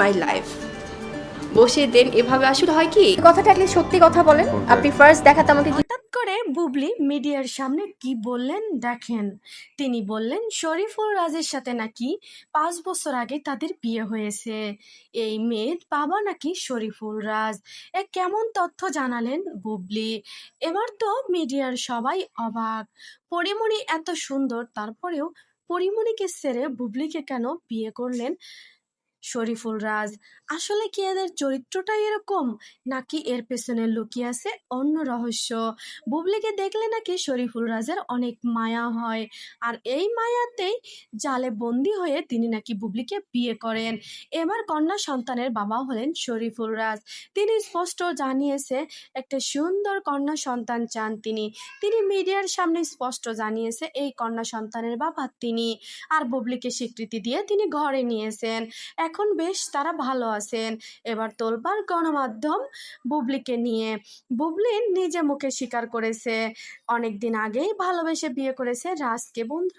My life বসে দেন এভাবে আসলে হয় কি কথাটা আসলে সত্যি কথা বলেন। আপনি ফার্স্ট দেখাতে আমাকে হঠাৎ করে বুবলি মিডিয়ার সামনে কি বললেন দেখেন। তিনি বললেন শরীফুল রাজের সাথে নাকি 5 বছর আগে তাদের বিয়ে হয়েছে। এই মেয়ের বাবা নাকি শরীফুল রাজ। কেমন তথ্য জানালেন বুবলি। এবার তো মিডিয়ার সবাই অবাক। পরিমণি এত সুন্দর, তারপরেও পরিমণিকে ছেড়ে বুবলিকে কেন বিয়ে করলেন শরীফুল রাজ। আসলে কি এদের চরিত্রটাই এরকম, নাকি এর পেছনে লুকিয়ে আছে অন্য রহস্য। বুবলিকে দেখলে নাকি শরীফুল রাজের অনেক মায়া হয়, আর এই মায়াতেই জালে বন্দি হয়ে তিনি নাকি বুবলিকে বিয়ে করেন। এবার কন্যা সন্তানের বাবা হলেন শরীফুল রাজ। তিনি স্পষ্ট জানিয়েছে একটা সুন্দর কন্যা সন্তান চান তিনি। তিনি মিডিয়ার সামনে স্পষ্ট জানিয়েছে এই কন্যা সন্তানের বাবা তিনি। আর বুবলিকে স্বীকৃতি দিয়ে তিনি ঘরে নিয়েছেন। এখন বেশ তারা ভালো আছেন। এবার তোলপাড় গণমাধ্যম বুবলিকে নিয়ে। বুবলি নিজে মুখে স্বীকার করেছে অনেকদিন আগেই ভালোবেসে বিয়ে করেছে রাজকে। বন্ধু